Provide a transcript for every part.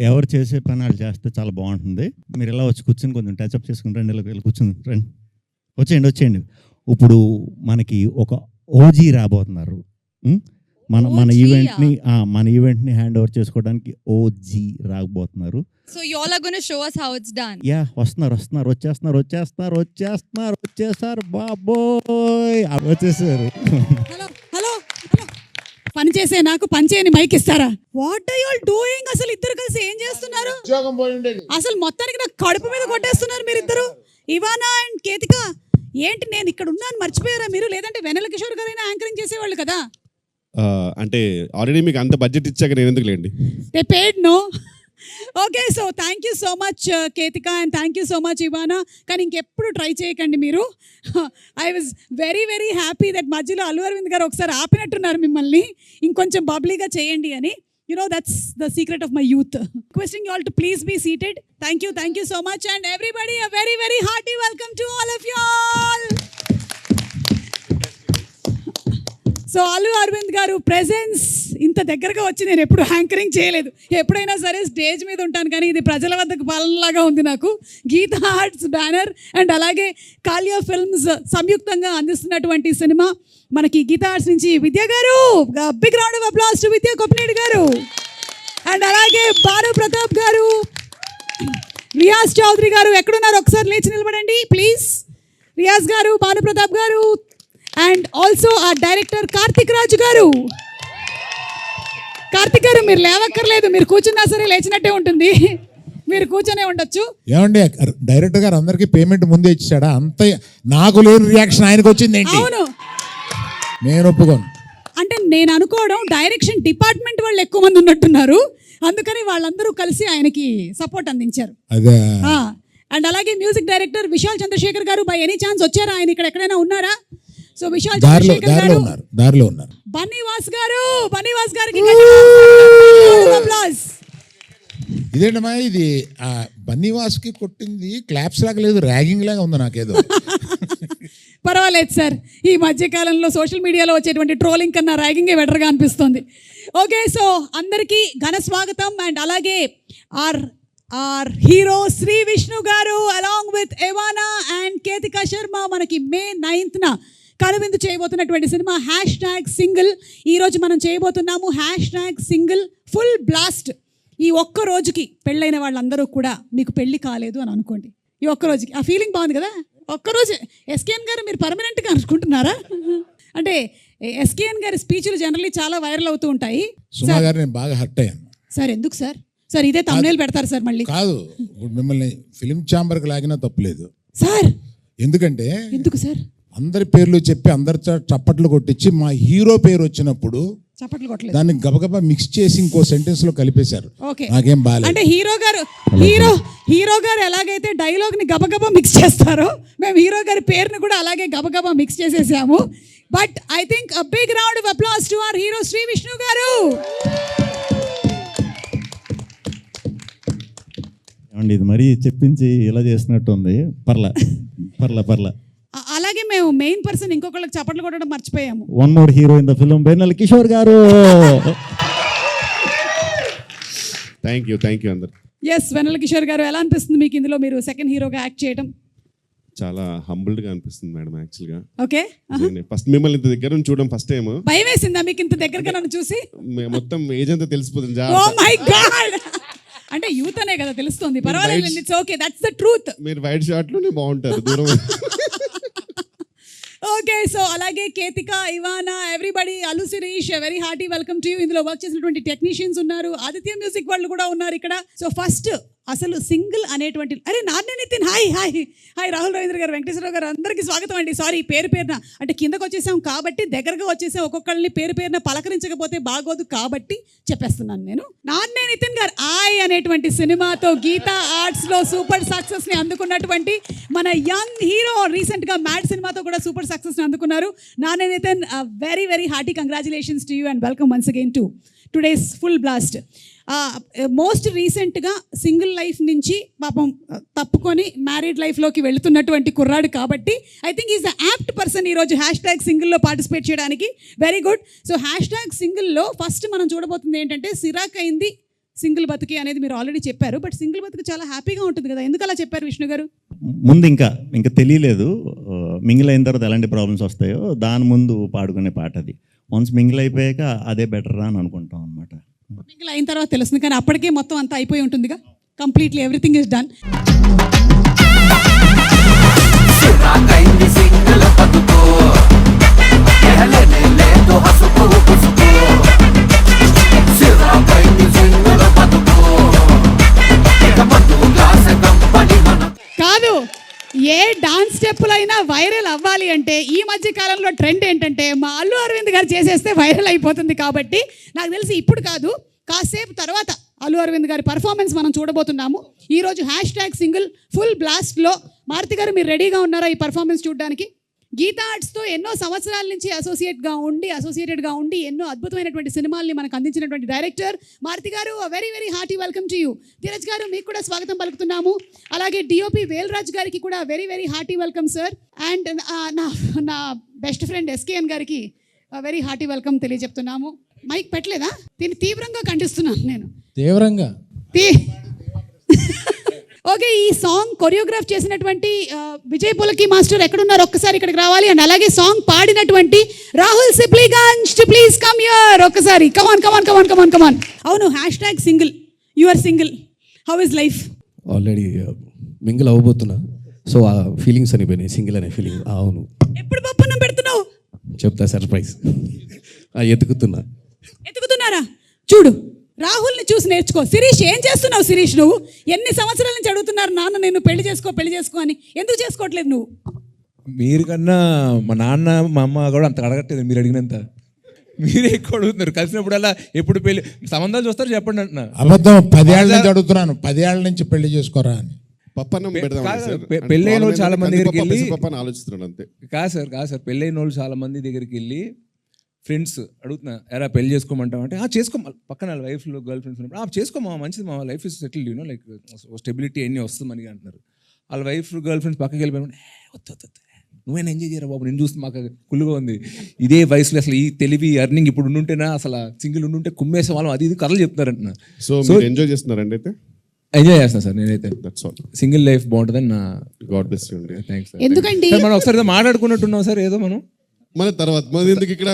ఎవరు చేసే పని వాళ్ళు చేస్తే చాలా బాగుంటుంది. మీరు ఇలా వచ్చి కూర్చొని కొంచెం టచ్అప్ చేసుకుని రండి, ఇలా కూర్చుని రండి, వచ్చేయండి. ఇప్పుడు మనకి ఒక ఓజీ రాబోతున్నారు. మన ఈవెంట్ని హ్యాండ్ ఓవర్ చేసుకోవడానికి ఓజీ రాబోతున్నారు. So you all are going to show us how it's done. Yeah, వచ్చేస్తారు బాబోయ్, వచ్చేసారు. హలో పని చేసే నాకు పని చేయని మైక్ ఇస్తారా? What are you all doing? అసలు ఇద్దరు కలిసి ఏం చేస్తున్నారు? అసలు మొత్తానికి నాకు కడుపు మీద కొట్టేస్తున్నారు మీరిద్దరు. ఇవానా అండ్ కేతిక, ఏంటి నేను ఇక్కడ ఉన్నాను మర్చిపోయారా మీరు? లేదంటే వెన్నెల కిషోర్ గారైనా యాంకరింగ్ చేసేవాళ్ళు కదా. అంటే ఆల్రెడీ మీకు అంత బడ్జెట్ ఇచ్చాక నేను ఎందుకు లేండి. They paid no. Okay, so thank you so much Ketika and thank you so much Ivana. కానీ ఇంకెప్పుడు ట్రై చేయకండి మీరు. I was very very happy that మధ్యలో అల్లు అరవింద్ గారు ఒకసారి ఆపినట్టున్నారు మిమ్మల్ని, ఇంకొంచెం బబ్లీగా చేయండి అని. You know, that's the secret of my youth. Requesting you all to please be seated. Thank you so much, and everybody a very very hearty welcome to all of you all. So Allu Aravind garu presence ఇంత దగ్గరగా వచ్చి నేను ఎప్పుడు anchoring చేయలేదు. ఎప్పుడైనా సరే stage మీద ఉంటాను, కానీ ఇది ప్రజల వద్దకు పాలనలాగా ఉంది నాకు. గీతా ఆర్ట్స్ బ్యానర్ అండ్ అలాగే కాలియా ఫిల్మ్స్ సంయుక్తంగా అందిస్తున్నటువంటి సినిమా మనకి గీతా ఆర్ట్స్ నుంచి Vidya garu, big round of applause to Vidya Koppineedu గారు, అండ్ అలాగే భాను ప్రతాప్ గారు, రియాజ్ చౌదరి గారు. ఎక్కడున్నారు? ఒకసారి లేచి నిలబడండి ప్లీజ్. రియాజ్ గారు, భాను ప్రతాప్ గారు, అండ్ ఆల్సో ఆ డైరెక్టర్ కార్తిక్ రాజు గారు. కార్తిక్ గారు మీరు లేవక్కర్లేదు, మీరు కూర్చున్నా సరే లేచినట్టే ఉంటుంది, మీరు కూర్చొనే ఉండొచ్చు. ఏమండి, డైరెక్టర్ గారు అందరికి పేమెంట్ ముందే ఇచ్చాడా? అంత నాకు లేని రియాక్షన్ ఆయనకు వచ్చింది ఏంటి? అవును, నేను ఒప్పుకోను. అంటే నేను అనుకోవడం డైరెక్షన్ డిపార్ట్మెంట్ వాళ్ళు ఎక్కువ మంది ఉన్నట్టున్నారు, అందుకని వాళ్ళందరూ కలిసి ఆయనకి సపోర్ట్ అందించారు. అదే. అండ్ అలాగే మ్యూజిక్ డైరెక్టర్ విశాల్ చంద్రశేఖర్ గారు, బై ఎనీ ఛాన్స్ వచ్చారా? ఆయన ఇక్కడ ఎక్కడైనా ఉన్నారా? సో విశాల్ చంద్రశేఖర్ గారు, దారిలో ఉన్నారు. బన్నీవాస్ గారికి ఇదేంటమ్మా ఇది? బన్నీవాస్కి కొట్టింది క్లాప్స్ లాగా లేదు, ర్యాగింగ్ లాగా ఉంది నాకేదో. పర్వాలేదు సార్, ఈ మధ్యకాలంలో సోషల్ మీడియాలో వచ్చేటువంటి ట్రోలింగ్ కన్నా ర్యాగింగే బెటర్గా అనిపిస్తుంది. ఓకే, సో అందరికీ ఘన స్వాగతం. అండ్ అలాగే ఆర్ హీరో శ్రీ విష్ణు గారు along with Ivana and Ketika Sharma మనకి May 9th కనువిందు చేయబోతున్నటువంటి సినిమా #సింగిల్. ఈరోజు మనం చేయబోతున్నాము #సింగిల్ ఫుల్ బ్లాస్ట్. ఈ ఒక్క రోజుకి పెళ్ళైన వాళ్ళందరూ కూడా మీకు పెళ్ళి కాలేదు అని అనుకోండి. ఈ ఒక్క రోజుకి ఆ ఫీలింగ్ బాగుంది కదా. ఒక్కరోజు ఎస్కేఎన్ గారు మీరు పర్మనెంట్గా అనుకుంటున్నారా? అంటే ఎస్కేఎన్ గారి స్పీచ్లు జనరల్లీ చాలా వైరల్ అవుతూ ఉంటాయి. సుమా గారు నేను బాగా హర్ట్ అయ్యాను సార్. ఎందుకు సార్? సార్ ఇదే తమ్నేల్ పెడతారు సార్ మళ్ళీ. కాదు, మిమ్మల్ని ఫిలిం ఛాంబర్కి లాగినా తప్పులేదు సార్. ఎందుకు సార్? అందరి పేర్లు చెప్పి అందరి చప్పట్లు కొట్టించి మా హీరో పేరు వచ్చినప్పుడు చప్పట్లు కొట్టలేదు, దాన్ని గబగబా మిక్స్ చేసి ఇంకో సెంటెన్స్ లో కలిపేశారు. నాకేం బాలేదు. అంటే హీరో గారు ఎలాగైతే డైలాగ్ ని గబగబా మిక్స్ చేస్తారో, మేము హీరో గారి పేరుని కూడా అలాగే గబగబా మిక్స్ చేసేసాము. But I think a big round of applause to our hero Shri Vishnu garu. ఇది మరీ చెప్పించి ఇలా చేసినట్టు ఉంది. పర్లా. అలాగే మేము మెయిన్ పర్సన్ ఇంకొకళ్ళకి చప్పట్లు కొట్టడం మర్చిపోయాము. One more hero in the film, Vennela Kishore garu. Thank you అందరు. ఎస్, వెన్నెల కిషోర్ గారు, ఎలా అనిపిస్తుంది మీకు ఇందులో మీరు సెకండ్ హీరోగా యాక్ట్ చేయడం? చాలా హంబుల్డ్ గా అనిపిస్తుంది మేడం. యాక్చువల్ గా ఓకే, ఫస్ట్ మిమ్మల్ని ఇంత దగ్గర నుంచి చూడడం ఫస్ట్ టైం. భయం వేసిందా మీకు ఇంత దగ్గరగా నన్ను చూసి? మొత్తం ఏజ్ అంతా తెలిసిపోతుంది. ఓ మై గాడ్, అంటే యూత్ అనే కదా తెలుస్తుంది. పర్వాలేదు, it's okay, that's the truth. మీరు వైట్ షార్ట్ లోనే బాగుంటారు దూరం. ఓకే, సో అలాగే Ketika, Ivana, everybody, Allu Sirish, very hearty welcome to you. ఇందులో వర్క్ చేసినటువంటి టెక్నీషియన్స్ ఉన్నారు, ఆదిత్య మ్యూజిక్ వాళ్ళు కూడా ఉన్నారు ఇక్కడ. సో ఫస్ట్ అసలు సింగిల్ అనేటువంటి, అరే నాన్నే నితిన్, హాయ్ రాహుల్ రవీంద్ర గారు, వెంకటేశ్వరరావు గారు, అందరికీ స్వాగతం అండి. సారీ పేరున అంటే కిందకు వచ్చేసాం కాబట్టి, దగ్గరగా వచ్చేసాం, ఒక్కొక్కరిని పేరున పలకరించకపోతే బాగోదు కాబట్టి చెప్పేస్తున్నాను నేను. నాన్నే నితిన్ గారు అనేటువంటి సినిమాతో గీతా ఆర్ట్స్ లో సూపర్ సక్సెస్ ని అందుకున్నటువంటి మన యంగ్ హీరో, రీసెంట్ గా మ్యాడ్ సినిమాతో కూడా సూపర్ సక్సెస్ ని అందుకున్నారు. నాన్నే Nithin, very very hearty congratulations to you and welcome once again to today's full blast. Most రీసెంట్గా సింగిల్ లైఫ్ నుంచి పాపం తప్పుకొని మ్యారీడ్ లైఫ్లోకి వెళుతున్నటువంటి కుర్రాడు కాబట్టి I think is the apt person ఈరోజు #సింగిల్లో పార్టిసిపేట్ చేయడానికి. Very good. సో #సింగిల్లో ఫస్ట్ మనం చూడబోతుంది ఏంటంటే, సిరాక్ అయింది సింగిల్ బతుకి అనేది మీరు ఆల్రెడీ చెప్పారు. బట్ సింగిల్ బతుకు చాలా హ్యాపీగా ఉంటుంది కదా, ఎందుకు అలా చెప్పారు విష్ణు గారు? ముందు ఇంకా తెలియలేదు మింగిల్ అయిన తర్వాత ఎలాంటి ప్రాబ్లమ్స్ వస్తాయో దాని ముందు పాడుకునే పాట అది. వన్స్ మింగిల్ అయిపోయాక అదే బెటర్ రా అని అనుకుంటాం అనమాట. సింగిల్ అయిన తర్వాత తెలుస్తుంది, కానీ అప్పటికే మొత్తం అంతా అయిపోయి ఉంటుందిగా, కంప్లీట్లీ ఎవ్రీథింగ్ ఇస్ డన్. కాదు, ఏ డాన్స్ స్టెప్పులు అయినా వైరల్ అవ్వాలి అంటే ఈ మధ్య కాలంలో ట్రెండ్ ఏంటంటే మా అల్లు అరవింద్ గారు చేసేస్తే వైరల్ అయిపోతుంది. కాబట్టి నాకు తెలిసి ఇప్పుడు కాదు, కాసేపు తర్వాత అల్లు అరవింద్ గారి పర్ఫార్మెన్స్ మనం చూడబోతున్నాము. ఈరోజు #సింగిల్ ఫుల్ బ్లాస్ట్లో మారుతి గారు మీరు రెడీగా ఉన్నారా ఈ పర్ఫార్మెన్స్ చూడడానికి? గీతా ఆర్ట్స్తో ఎన్నో సంవత్సరాల నుంచి అసోసియేటెడ్గా ఉండి ఎన్నో అద్భుతమైనటువంటి సినిమాల్ని మనకు అందించినటువంటి డైరెక్టర్ మారుతి గారు, very very hearty welcome to you. Dheeraj గారు మీకు కూడా స్వాగతం పలుకుతున్నాము. అలాగే డిఓపి వేల్రాజ్ గారికి కూడా very very hearty welcome sir. And నా బెస్ట్ ఫ్రెండ్ ఎస్కేఎన్ గారికి వెరీ హార్టీ వెల్కమ్ తెలియజెప్తున్నాము. మైక్ పెట్టలేదా? దీన్ని తీవ్రంగా ఖండిస్తున్నాను నేను. తీవ్రంగా ఓకే, ఈ సాంగ్ కొరియోగ్రాఫ్ చేసినటువంటి విజయ్ పులకి మాస్టర్ ఎక్కడున్నారు ఒక్కసారి ఇక్కడికి రావాలి. అండ్ అలాగే సాంగ్ పాడినటువంటి Rahul Sipligunj to please come here ఒక్కసారి. కమాన్. అవును, #single you are single, how is life? Already mingle అవ్వబోతున్నా, సో ఆ ఫీలింగ్స్ అనిపోయినాయి, సింగిల్ అనే ఫీలింగ్. అవును, ఎప్పుడు పప్పునం పెడుతున్నావు? చెప్తా, సర్ప్రైజ్. ఎత్తుకుతున్నారా? చూడు, రాహుల్ని చూసి నేర్చుకో. శిరీష్, ఏం చేస్తున్నావు శిరీష్? నువ్వు ఎన్ని సంవత్సరాల నుంచి అడుగుతున్నారు నాన్న నేను పెళ్లి చేసుకో అని, ఎందుకు చేసుకోవట్లేదు నువ్వు? మీరు కన్నా మా నాన్న మా అమ్మ కూడా అంత అడగట్లేదు మీరు అడిగినంత. మీరే ఎక్కువ అడుగుతున్నారు. కలిసినప్పుడల్లా ఎప్పుడు పెళ్లి సంబంధాలు చూస్తారు చెప్పండి అంటున్నా. అబద్ధం, 10 ఏళ్ళ నుంచి అడుగుతున్నాను, 10 ఏళ్ళ నుంచి పెళ్లి చేసుకోరా అని. పప్పన్నం పెడదాం పెళ్ళైన వాళ్ళు చాలా మంది దగ్గరికి వెళ్ళి పప్పని ఆలోచిస్తున్నాడు అంతే. కాదు సార్ పెళ్ళైన వాళ్ళు చాలా మంది దగ్గరికి వెళ్ళి ఫ్రెండ్స్ అడుగుతున్నా, ఎరా పెళ్లి చేసుకోమంటావు అంటే చేసుకో, పక్కన వైఫ్లో గర్ల్ ఫ్రెండ్స్ ఉన్నప్పుడు చేసుకోమా, మంచిది మా life is settled, you know like stability అన్నీ వస్తుందని అంటున్నారు. వాళ్ళ వైఫ్ గర్ల్ ఫ్రెండ్స్ పక్కకి వెళ్ళిపోయినా వద్దు నువ్వైనా ఎంజాయ్ చేయరా బాబు, నేను చూస్తే మాకు కుళ్ళుగా ఉంది. ఇదే వయసులో అసలు ఈ తెలివి అర్నింగ్ ఇప్పుడు ఉండుంటేనా అసలు సింగిల్ ఉండుంటే కుమ్మేసే వాళ్ళం అది ఇది కథలు చెప్తారంటున్నా. సో ఎంజాయ్ చేస్తున్నారండి అయితే? ఎంజాయ్ చేస్తాను సార్ నేనైతే. That's all. సింగిల్ లైఫ్ బాగుంటుందని నా గాడ్ బ్లెస్ యూ అండి. థ్యాంక్స్. ఎందుకండి మనం ఒకసారి ఏదో మాట్లాడుకున్నట్టున్నాం సార్, ఏదో మనం మన తర్వాత మన ఎందుకు ఇక్కడ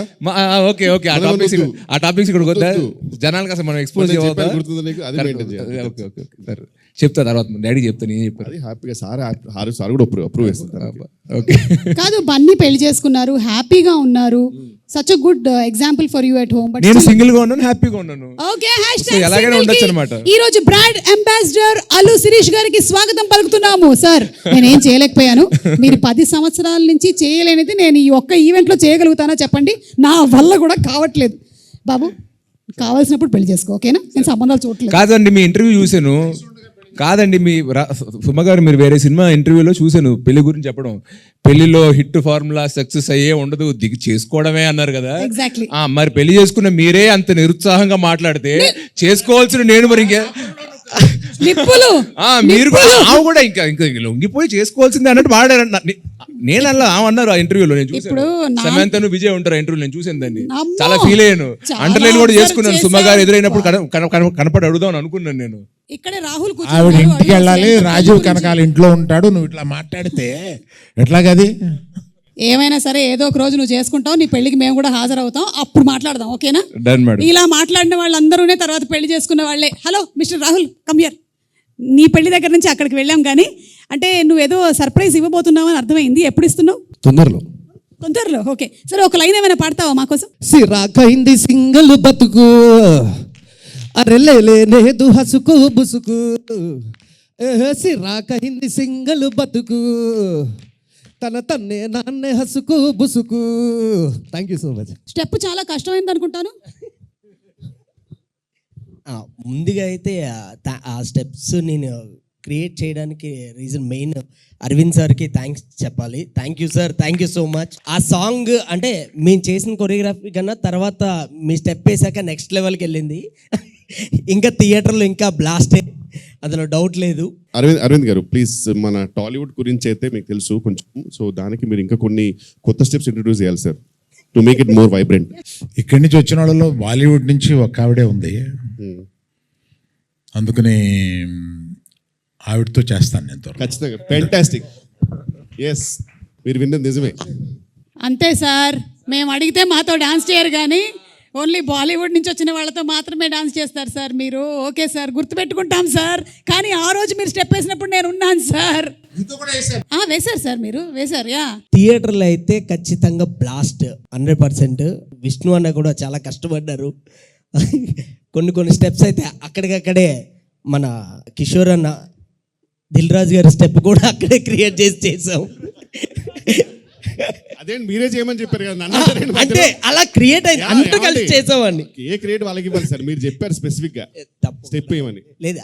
ఓకే ఆ టాపిక్స్ ఇక్కడ వద్దా, జనాలకు అసలు మనం ఎక్స్పోజ్ గుర్తుందా నీకు? అది మెయింటైన్ చేయాలి. ఓకే సార్ చెప్తా, తర్వాత డాడీ చెప్తాను, ఏం చెప్పారు. అది హ్యాపీగా సార్ కూడా అప్రూవ్ చేస్తారు. ఓకే కాదు, బన్నీ పెళ్లి చేసుకున్నారు, హ్యాపీగా ఉన్నారు. Such a good example for you at home. నేను సింగిల్ గా ఉన్నాను, హ్యాపీగా ఉన్నాను. ఓకే, ఎలాగైనా ఉండొచ్చు అన్నమాట. ఈ రోజు బ్రాండ్ అంబాసిడర్ అల్లు శిరీష్ గారికి స్వాగతం పలుకుతున్నాము. సార్, నేనేం చేయలేకపోయాను, మీరు 10 సంవత్సరాల నుంచి చేయలేనిది నేను ఈ ఒక్క ఈవెంట్ లో చేయగలుగుతానా చెప్పండి? నా వల్ల కూడా కావట్లేదు. బాబు, కావాల్సినప్పుడు పెళ్లి చేసుకో, ఓకేనా? నేను సంబంధాలు చూడలేదు. కాదండి, మీ ఇంటర్వ్యూ చూశాను. కాదండి, మీ సుమ గారు మీరు వేరే సినిమా ఇంటర్వ్యూలో చూశాను పెళ్లి గురించి చెప్పడం. పెళ్లిలో హిట్ ఫార్ములా సక్సెస్ అయ్యే ఉండదు, దిగి చేసుకోవడమే అన్నారు కదా. ఎగ్జాక్ట్లీ. మరి పెళ్లి చేసుకున్న మీరే అంత నిరుత్సాహంగా మాట్లాడితే చేసుకోవాల్సిన నేను మరి ఇంకా నిప్పులు మీరు కూడా ఇంకా లొంగిపోయి చేసుకోవాల్సిందే అన్నట్టు వాడారంట. నేను అలా అన్నారు ఆ ఇంటర్వ్యూలో, నేను చూసాను. సమంతను విజయ్ ఉంటారు ఇంటర్వ్యూ, నేను చూసాను దాన్ని, చాలా ఫీల్ అయ్యాను. అండర్లైన్ కూడా చేసుకున్నాను. సుమ గారు ఎదురైనప్పుడు కనపడి అడుగుదాం అనుకున్నాను నేను. ఇక్కడే రాహుల్ ఆవిడ ఇంటికి వెళ్ళాలి, రాజీవ్ కనకాల ఇంట్లో ఉంటాడు, నువ్వు ఇట్లా మాట్లాడితే ఎట్లాగది? ఏమైనా సరే ఏదో ఒక రోజు నువ్వు చేసుకుంటావు, నీ పెళ్లికి మేము కూడా హాజరవుతాం, అప్పుడు మాట్లాడదాం, ఓకేనా? ఇలా మాట్లాడిన వాళ్ళందరూనే తర్వాత పెళ్లి చేసుకున్న వాళ్ళే. Hello mister Rahul, come here. నీ పెళ్లి దగ్గర నుంచి అక్కడికి వెళ్ళాం, కానీ అంటే నువ్వేదో సర్ప్రైజ్ ఇవ్వబోతున్నావు అని అర్థమైంది. ఎప్పుడు ఇస్తున్నావు? తొందరలో. ఓకే, సరే ఒక లైన్ ఏమైనా పాడతావా మాకోసం? సిరాకైంది సింగిల్ బతుకు, అరెలేలేదు హసుకు బుసుకు, సిరాకైంది సింగిల్ బతుకు, తన్నే నాన్నే హసుకు బుసుకు. Thank you so much. Step చాలా కష్టమైంది అనుకుంటాను. ముందుగా అయితే ఆ స్టెప్స్ నేను క్రియేట్ చేయడానికి రీజన్ మెయిన్ అరవింద్ సార్కి థ్యాంక్స్ చెప్పాలి. Thank you sir, thank you so much. ఆ సాంగ్ అంటే మేము చేసిన కొరియోగ్రఫీ కన్నా తర్వాత మీ స్టెప్ వేసాక నెక్స్ట్ లెవెల్కి వెళ్ళింది. ఇంకా థియేటర్లో ఇంకా బ్లాస్టే, అందులో డౌట్ లేదు. అరవింద్ గారు ప్లీజ్, మన టాలీవుడ్ గురించి అయితే మీకు తెలుసు కొంచెం, సో దానికి మీరు ఇంకా కొన్ని కొత్త స్టెప్స్ ఇంట్రడ్యూస్ చేయాలి sir, to make it more vibrant. ఇక్కడి నుంచి వచ్చిన వాళ్ళలో బాలీవుడ్ నుంచి ఒక ఆవిడే ఉంది, అందుకని ఆవిడతో చేస్తాను నేను త్వరలో. ఖచ్చితంగా ఫెంటాస్టిక్. ఎస్, మీరు విన్నది నిజమే. అంతే సార్, మేము అడిగితే మాతో డాన్స్ చేయరు కానీ ఓన్లీ బాలీవుడ్ నుంచి వచ్చిన వాళ్ళతో మాత్రమే డాన్స్ చేస్తారు సార్ మీరు. ఓకే సార్, గుర్తుపెట్టుకుంటాం సార్. కానీ ఆ రోజు మీరు స్టెప్ వేసినప్పుడు నేను ఉన్నాను సార్. వేశారు సార్, మీరు వేశారు. యా, థియేటర్లో అయితే ఖచ్చితంగా బ్లాస్ట్ 100%. విష్ణు అన్న కూడా చాలా కష్టపడ్డారు. కొన్ని స్టెప్స్ అయితే అక్కడికక్కడే మన కిషోర్ అన్న, దిల్ రాజు గారి స్టెప్ కూడా అక్కడే క్రియేట్ చేసాం. అదేంటి మీరే చేయమని చెప్పారు కదా నన్ను. అంటే అలా క్రియేట్ అయింది, అంతా కలిసి చేసామని. ఏ క్రియేట్ వాళ్ళకి ఇవ్వాలి సార్, మీరు చెప్పారు స్పెసిఫిక్ గా స్టెప్ ఏమని. లేదు,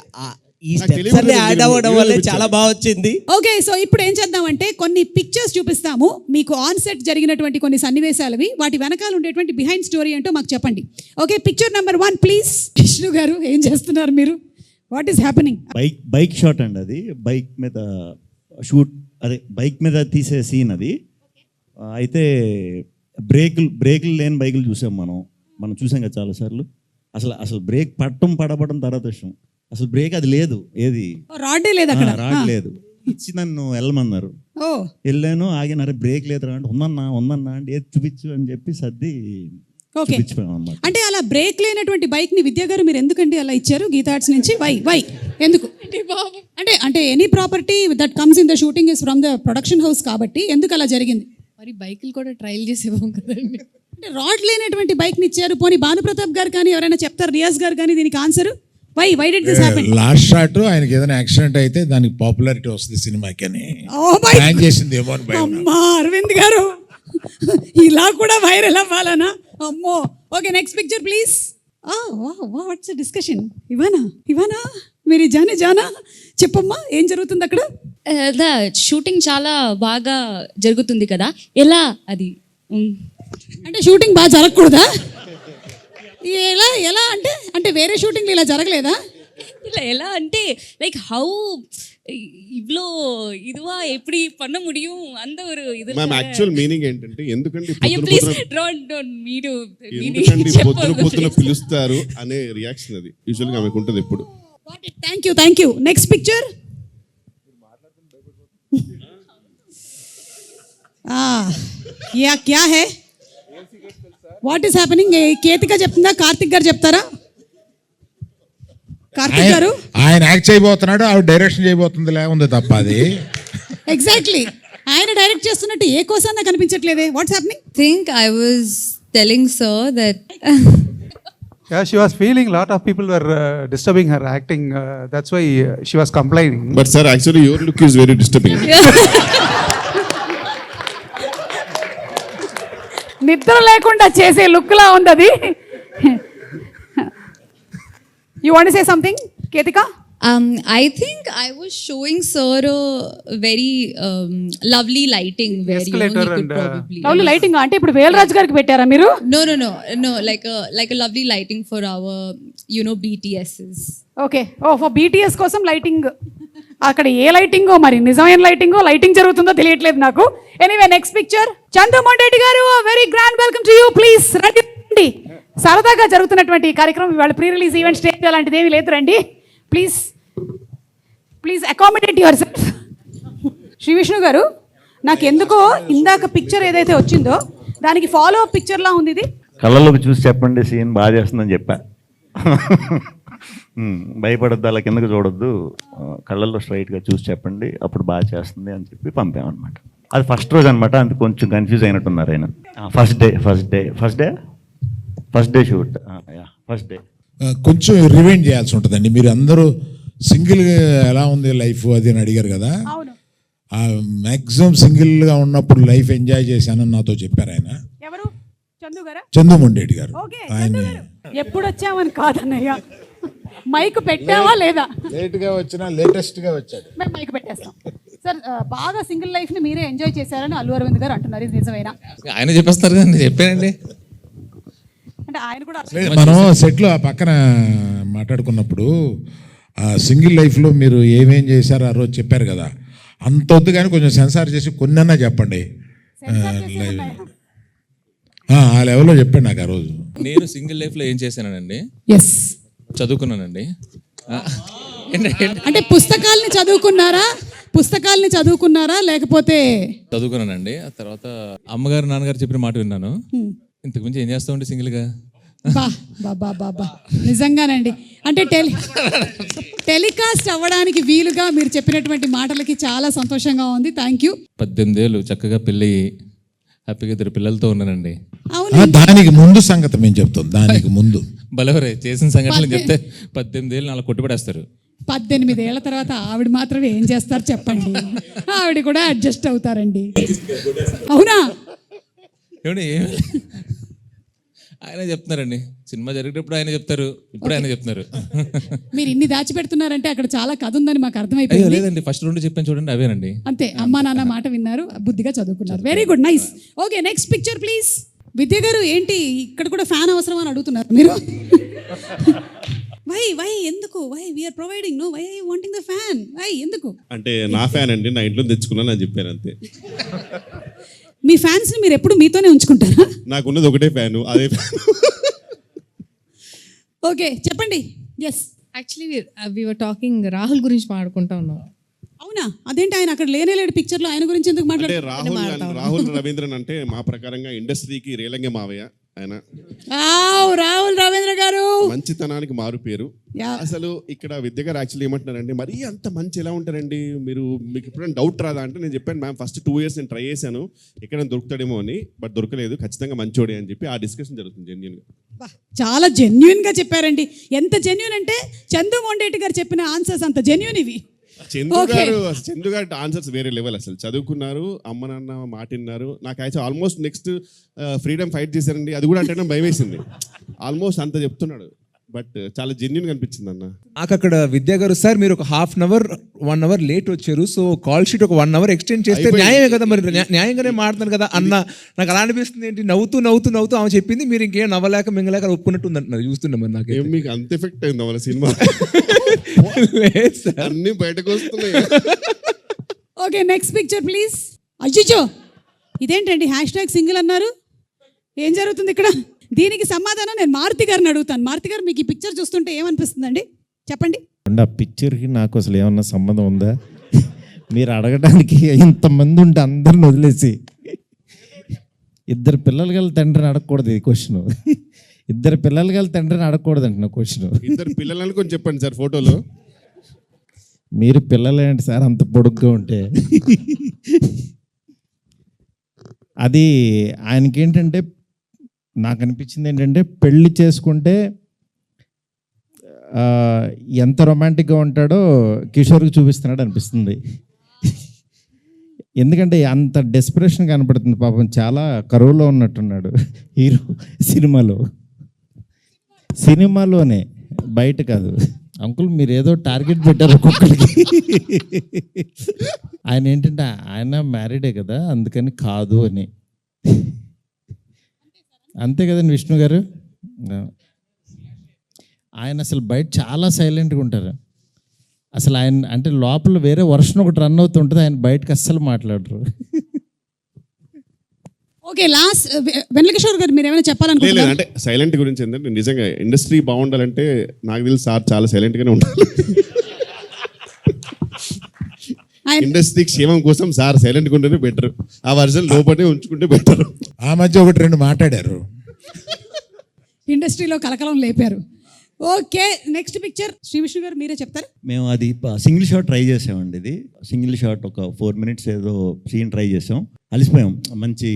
ఈ స్టెప్స్ అన్ని యాడ్ అవ్వడం వల్ల చాలా బాగా వచ్చింది. ఓకే, సో ఇప్పుడు ఏం చేద్దామంటే కొన్ని పిక్చర్స్ చూపిస్తాము మీకు, ఆన్ సెట్ జరిగినటువంటి కొన్ని సన్నివేశాలవి, వాటి వెనకాల ఉండేటువంటి బిహైండ్ స్టోరీ ఏంటో మాకు చెప్పండి. Okay, picture number 1 please. Vishnu గారు ఏం చేస్తున్నారు మీరు? What is happening? Bike shot అండి అది. బైక్ మీద షూట్, అదే బైక్ మీద తీసే సీన్ అది. అయితే బ్రేకులు లేని బైకులు చూసాం మనం చూసాం కదా చాలాసార్లు. అసలు బ్రేక్ పడబడడం తర్వాత విషయం. అసలు బ్రేక్ అది లేదు, ఏది రాడే లేదు అక్కడ, రాడ్ లేదు. ఇచ్చి నన్ను వెళ్ళమన్నారు, వెళ్ళాను. ఆగినారే బ్రేక్ లేదు అంటే ఉందన్నా అంటే ఏది చూపించు అని చెప్పి సర్ది ఓకే. అన్నమాట. అంటే అలా బ్రేక్ లేనటువంటి బైక్ ని విద్యా గారు మీరు ఎందుకండి అలా ఇచ్చారు గీతా ఆర్ట్స్ నుంచి? వై ఎందుకు? అంటే any property that comes in the shooting is from the production house కాబట్టి ఎందుకు అలా జరిగింది? మరి బైకులు కూడా ట్రయల్ చేసేవాం కదండి. అంటే రాడ్ లేనటువంటి బైక్ ని ఇచ్చారు. పోనీ భానుప్రతాప్ గారు కానీ ఎవరైనా చెప్తారు, రియాజ్ గారు కానీ దీనికి answer? Why did this happen? Last shot ఆయనకి ఏదైనా యాక్సిడెంట్ అయితే దానికి పాపులారిటీ వస్తుంది సినిమాకి అని ప్లాన్ చేసింది ఏమో అని భయం. అమ్మా అరవింద్ గారు, ఇలా కూడా వైరల్ అవ్వాలనా? అమ్మో. Okay, next picture please. What's discussion? Ivana మీరు జానా చెప్పమ్మా, ఏం జరుగుతుంది అక్కడ? షూటింగ్ చాలా బాగా జరుగుతుంది కదా, ఎలా అది? అంటే షూటింగ్ బాగా జరగకూడదా? ఎలా అంటే వేరే షూటింగ్ ఇలా జరగలేదా? இல்லை ఎలా అంటే லைக் ஹவு இவ்ளோ இதுவா எப்படி பண்ண முடியும் அந்த ஒரு இது. మ్యామ్ యాక్చువల్ మీనింగ్ ఏంటంటే ఎందుకండి అయ్యో ప్లీజ్ డోంట్ మీరు పొద్దున పిలుస్తారు అనే రియాక్షన్ అది యూజువల్ గా ఆమెకు ఉంటుంది ఎప్పుడు. Thank you. Next picture. క్యా హై? What is happening? కేతిక చెప్తుందా, కార్తిక్ గారు చెప్తారా? కార్తిక్ గారు ఆయన యాక్ట్ చేయబోతున్నాడు, ఆవిడ డైరెక్షన్ చేయబోతుంది ఉంది తప్ప అది. ఎగ్జాక్ట్లీ, ఆయన డైరెక్ట్ చేస్తున్నట్టు ఏ కోసాన కనిపించట్లేదే. What's happening? think I was telling sir that Yeah, she was feeling a lot of people were disturbing her acting. That's why she was complaining. But sir actually your look is very disturbing. నిద్ర లేకుండా చేసే look లా ఉంది అది. You want to say something Ketika? I think I was showing sir a very lovely lighting where you know, he Escalator could and, probably lovely lighting అంటే ఇప్పుడు వేలరాజ్ గారికి పెట్టారా మీరు? no like a lovely lighting for our BTSs. Okay, for BTS కోసం lighting. అక్కడ ఏ లైటింగో మరి, నిజమైన లైటింగ్ జరుగుతుందో తెలియట్లేదు నాకు. Anyway next picture. Chandramohan Reddy garu, very grand welcome to you. Please రండి. సరదాగా జరుగుతున్నటువంటి ఈ కార్యక్రమం ఇవాళ ప్రీ రిలీజ్ ఈవెంట్ స్టేజ్ అలాంటిది ఏమీ లేదు, రండి please accommodate yourself. Shri Vishnu garu, నాకు ఎందుకో ఇందాక పిక్చర్ ఏదైతే వచ్చిందో దానికి ఫాలో అప్ పిక్చర్ లా ఉంది ఇది. కళ్ళలోకి చూసి చెప్పండి, సీన్ బాగా చేస్తుందని చెప్పా. భయపడద్దు, అలా కిందకు చూడొద్దు, కళ్ళల్లో స్ట్రైట్గా చూసి చెప్పండి, అప్పుడు బాగా చేస్తుంది అని చెప్పి పంపామన్నమాట. అది ఫస్ట్ రోజు అనమాట, అందుకు కొంచెం కన్ఫ్యూజ్ అయినట్టున్నారు ఆయన. First day shoot, first day కొంచెం రివైండ్ చేయాల్సి ఉంటుందండి. మీరు అందరూ సింగిల్ ఎలా ఉంది లైఫ్ అది అని అడిగారు కదా. మ్యాక్సిమం సింగిల్గా ఉన్నప్పుడు లైఫ్ ఎంజాయ్ చేశానని నాతో చెప్పారు ఆయన. ఎవరు? చంద్రమోహన్ రెడ్డి గారు. ఆయన ఎప్పుడు వచ్చామని కాదన్నయ్య, మైక్ పెట్టావా లేదా? లేట్గా వచ్చినా లేటెస్ట్గా వచ్చాడు. మేము మైక్ పెట్టేస్తాం సార్. బాగా సింగిల్ లైఫ్ ని మీరే ఎంజాయ్ చేశారని అల్లు అరవింద్ గారు అంటున్నారు, ఇది నిజమేనా? ఆయన చెప్పేస్తారు కదా, చెప్పానండి. అంటే ఆయన కూడా మనం సెట్లో ఆ పక్కన మాట్లాడుకున్నప్పుడు ఆ సింగిల్ లైఫ్లో మీరు ఏమేం చేశారో ఆ రోజు చెప్పారు కదా, అంత వద్దు కానీ కొంచెం సెన్సార్ చేసి కొన్నన్నా చెప్పండి. ఆ లెవెల్లో చెప్పండి నాకు ఆ రోజు. నేను సింగిల్ లైఫ్లో ఏం చేశానండి, చదువుకున్నానండి. అంటే పుస్తకాల్ని చదువుకున్నారా లేకపోతే చదువుకున్నానండి. ఆ తర్వాత అమ్మగారు నాన్నగారు చెప్పిన మాట విన్నాను. ఇంతకు మించి ఏం చేస్తామండి సింగిల్గా. బా నిజంగానండి. అంటే టెలికాస్ట్ అవ్వడానికి వీలుగా మీరు చెప్పినటువంటి మాటలకి చాలా సంతోషంగా ఉంది. Thank you. 18 ఏళ్ళు చక్కగా పెళ్ళి హ్యాపీగా 2 పిల్లలతో ఉన్నానండి. అవును, దానికి ముందు సంగతి మేము చెప్తాం. దానికి ముందు బలవరే చేసిన సంఘటనలు చెప్తే 18 ఏళ్ళు అలా కొట్టుబడేస్తారు. 18 ఏళ్ల తర్వాత ఆవిడ మాత్రమే ఏం చేస్తారు చెప్పండి. ఆవిడ కూడా అడ్జస్ట్ అవుతారండి. అవునా? ఏమండి ఆయన చెప్తున్నారండి, సినిమా జరిగేటప్పుడు ఆయన చెప్తారు, ఇప్పుడు ఆయన చెప్తున్నారు. మీరు ఇన్ని దాచిపెడుతున్నారంటే అక్కడ చాలా కథ ఉందని మాకు అయ్యో అర్థమైపోయింది. లేదండి, ఫస్ట్ 2 చెప్పాను చూడండి, అవేనండి. అంతే, అమ్మా నాన్న మాట విన్నారు, బుద్ధిగా చదువుకున్నారు. Very good, nice. Okay, next picture please. Vidya garu, ఏంటి ఇక్కడ కూడా ఫ్యాన్ అవసరం అని అడుగుతున్నారు మీరు? వై ఎందుకు? Why we are providing, no why wanting the fan? Why ఎందుకు? అంటే నా ఫ్యాన్ అండి, నా ఇంట్లో తెచ్చుకున్నాను అని చెప్పాను అంతే. మీ ఫ్యాన్స్ ని మీరు ఎప్పుడు మీతోనే ఉంచుకుంటారా? నాకున్నది ఒకటే ఫ్యాను, అదే ఫ్యాన్. ఓకే, చెప్పండి. Yes, actually we were talking Rahul గురించి మాట్లాడుకుంటా ఉన్నాం. అవునా? అదేంటి ఆయన అక్కడ లేనేలేడు పిక్చర్ లో, ఆయన గురించి ఎందుకు అంటే మాట్లాడుతున్నారు? రాహుల్ రవీంద్రన్ అంటే మా ప్రకారంగా ఇండస్ట్రీకి రేలంగే మావయ్య ఆయన. రాహుల్ రవీంద్ర గారు మంచితనానికి మారు పేరు. అసలు ఇక్కడ విద్య గారు యాక్చువల్లీ ఏమంటున్నారంటే, మరీ అంత మంచి ఎలా ఉంటారండి మీరు, మీకు ఎప్పుడైనా డౌట్ రాదా అంటే, నేను చెప్పాను మ్యామ్ ఫస్ట్ 2 years నేను ట్రై చేశాను ఎక్కడైనా దొరుకుతాడేమో అని, బట్ దొరకలేదు, ఖచ్చితంగా మంచోడే అని చెప్పి ఆ డిస్కషన్ జరుగుతుంది జెన్యూన్గా. చాలా జెన్యున్ గా చెప్పారండి. ఎంత జెన్యున్ అంటే చందు మొండేటి గారు చెప్పిన ఆన్సర్స్ అంత జెన్యున్ ఇవి. చందు గారు ఆన్సర్స్ వేరే లెవెల్. అసలు చదువుకున్నారు, అమ్మ నాన్న మాట విన్నారు. నాకు actual almost next freedom fight చేశారండి, అది కూడా అంటే భయం వేసింది. ఆల్మోస్ట్ అంత చెప్తున్నాడు, బట్ చాలా జెన్యున్ అనిపించింది అన్న. నాకు అక్కడ విద్యా గారు, సార్ మీరు ఒక 1 hour లేట్ వచ్చారు, సో కాల్ షీట్ ఒక 1 hour ఎక్స్టెండ్ చేస్తే న్యాయమే కదా, మరి న్యాయంగానే మాట్లాడుతాను కదా అన్న. నాకు అలా అనిపిస్తుంది, ఏంటి నవ్వుతూ ఆమె చెప్పింది, మీరు ఇంకేం నవ్వలేక మింగలేక ఒప్పుకున్నట్టు ఉంది అంటున్నారు. చూస్తున్నాం మరి నాకు మీకు అంత ఎఫెక్ట్ అయింది వాళ్ళ సినిమా, అన్ని బయటకు వస్తున్నాయి. Okay, next picture please. అజ్జిచో, ఇదేంటండి #సింగిల్ అన్నారు? ఏం జరుగుతుంది ఇక్కడ? దీనికి సమాధానం నేను మారుతి గారిని అడుగుతాను. మారుతి గారు, మీకు ఈ పిక్చర్ చూస్తుంటే ఏమనిపిస్తుందండి చెప్పండి. ఆ పిక్చర్కి నాకు అసలు ఏమన్నా సంబంధం ఉందా? మీరు అడగడానికి ఇంతమంది ఉంటే అందరిని వదిలేసి 2 పిల్లలు గల తండ్రిని అడగకూడదు ఈ క్వశ్చన్. 2 పిల్లలు గల తండ్రిని అడగకూడదు అంటున్నా క్వశ్చన్. 2 పిల్లలని కొంచెం చెప్పండి సార్ ఫోటోలో. మీరు పిల్లలేంటి సార్ అంత పొడుగ్గా ఉంటే? అది ఆయనకి ఏంటంటే, నాకు అనిపించింది ఏంటంటే, పెళ్లి చేసుకుంటే ఎంత రొమాంటిక్గా ఉంటాడో కిషోర్కి చూపిస్తున్నాడు అనిపిస్తుంది. ఎందుకంటే అంత డెస్పరేషన్ కనపడుతుంది. పాపం చాలా కరువులో ఉన్నట్టున్నాడు హీరో సినిమాలోనే, బయట కాదు. అంకుల్ మీరు ఏదో టార్గెట్ పెట్టారు ఒక్కొక్కరికి. ఆయన ఏంటంటే ఆయన మ్యారీడే కదా, అందుకని కాదు అని. అంతే కదండి విష్ణు గారు? ఆయన అసలు బయట చాలా సైలెంట్గా ఉంటారు. అసలు ఆయన అంటే లోపల వేరే వర్షన్ ఒకటి రన్ అవుతుంటుంది, ఆయన బయటకు అస్సలు మాట్లాడరు. ఓకే, లాస్ట్ వెంకటేశ్వర గారు, మీరు ఏమైనా చెప్పాలనుకుంటున్నారా? అంటే సైలెంట్ గురించి ఏంటంటే, నిజంగా ఇండస్ట్రీ బాగుండాలంటే నాకు తెలిసి సార్ చాలా సైలెంట్గానే ఉండాలి. ఇండస్ట్రీ క్షేమం కోసం సార్ సైలెంట్గా ఉంటేనే బెటర్. ఆ వర్జన్ లోపలే ఉంచుకుంటే బెటర్. ఆ మధ్య 1-2 మాట్లాడారు, ఇండస్ట్రీలో కలకలం లేపారు. Okay, next picture. Sri Vishnu garu మీరే చెప్తారు. మేము అది సింగిల్ షాట్ ట్రై చేసామండి. ఇది సింగిల్ షాట్ ఒక 4 minutes ఏదో సీన్ ట్రై చేసాం, అలిసిపోయాం. మంచి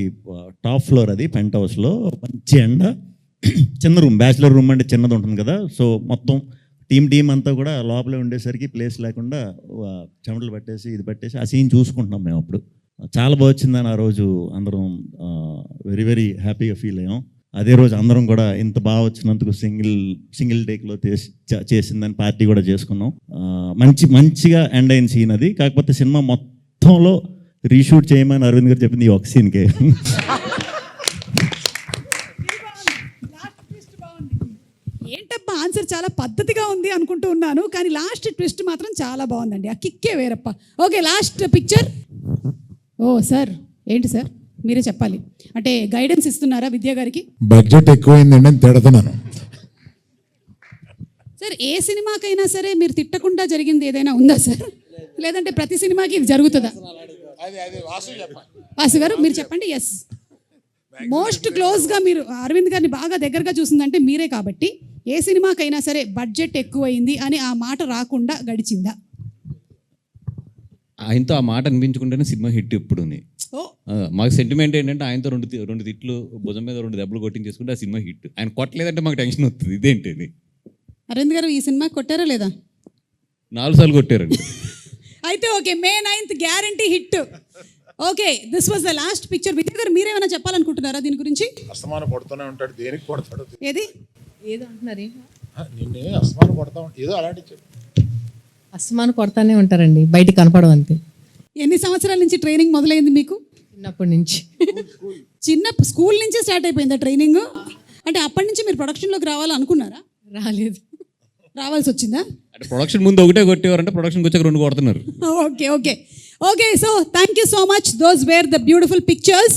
టాప్ ఫ్లోర్, అది పెంట్ హౌస్లో, మంచి ఎండ, చిన్న రూమ్, బ్యాచిలర్ రూమ్ అంటే చిన్నది ఉంటుంది కదా. సో మొత్తం టీం అంతా కూడా లోపలే ఉండేసరికి ప్లేస్ లేకుండా చెమటలు పట్టేసి ఇది పట్టేసి ఆ సీన్ చూసుకుంటున్నాం మేము. అప్పుడు చాలా బాగా వచ్చిందని ఆ రోజు అందరం వెరీ వెరీ హ్యాపీగా ఫీల్ అయ్యాం. అదే రోజు అందరం కూడా ఇంత బాగా వచ్చినందుకు సింగిల్ టేక్లో చేసిందని పార్టీ కూడా చేసుకున్నాం. మంచిగా ఎండ్ అయిన సీన్ అది. కాకపోతే సినిమా మొత్తంలో రీషూట్ చేయమని అరవింద్ గారు చెప్పింది ఈ ఒక సీన్కే. ఏంటప్ప ఆన్సర్ చాలా పద్ధతిగా ఉంది అనుకుంటూ ఉన్నాను, కానీ లాస్ట్ ట్విస్ట్ మాత్రం చాలా బాగుందండి. ఆ కిక్కే వేరప్ప. Okay, last picture. Oh sir, ఏంటి సార్ మీరే చెప్పాలి. అంటే గైడెన్స్ ఇస్తున్నారా విద్యా గారికి? బడ్జెట్ ఎక్కువైందండి అని తిడుతున్నాను. సార్ ఏ సినిమాకైనా సరే మీరు తిట్టకుండా జరిగింది ఏదైనా ఉందా సార్? లేదంటే ప్రతి సినిమాకి ఇది జరుగుతుందా? వాసు గారు మీరు చెప్పండి. ఎస్, మోస్ట్ క్లోజ్గా మీరు అరవింద్ గారిని బాగా దగ్గరగా చూసిందంటే మీరే కాబట్టి ఏ సినిమాకైనా సరే బడ్జెట్ ఎక్కువైంది అని ఆ మాట రాకుండా గడిచిందా? ఆయనతో ఆ మాట అనిపించుకుంటేనే సినిమా హిట్ ఎప్పుడు ఓ మాకు సెంటిమెంట్ ఏంటంటే ఆయనతో రెండు తిట్లు భుజం మీద 2 దెబ్బలు కొట్టించేసుకుంటే ఆ సినిమా హిట్. ఆయన కొట్టలేదంటే మాకు టెన్షన్ వస్తుంది, ఇదేంటి అని. అరవింద్ గారు ఈ సినిమా కొట్టారా లేదా? 4 సార్లు కొట్టారండి. అయితే okay, May 9th guarantee hit. Okay, this was the last picture. Vijay గారు మీరేమైనా చెప్పాలనుకుంటున్నారా దీని గురించి? అస్తమానం కొడుతూనే ఉంటాడు, దేనికి కొడతాడు? ఏది ఏదో అంటున్నారు నిన్నే అస్తమానం కొడతా ఉంటాడు, ఏదో అలాంటి చెప్పు. అస్తమానం కొడతానే ఉంటారండి, బయట కనపడడం అంతే. ఎన్ని సంవత్సరాల నుంచి ట్రైనింగ్ మొదలైంది మీకు? చిన్నప్పటి నుంచి. చిన్న స్కూల్ నుంచే స్టార్ట్ అయిపోయిందా ట్రైనింగ్? అంటే అప్పటి నుంచి మీరు ప్రొడక్షన్లోకి రావాలనుకున్నారా? రాలేదు. రావాల్సి వచ్చిందా? అంటే ప్రొడక్షన్ ముందు ఒకటే కొట్టేవారంటే ప్రొడక్షన్కి వచ్చాక 2 కొడుతున్నారు. Okay okay okay, so thank you so much. Those wear the beautiful pictures.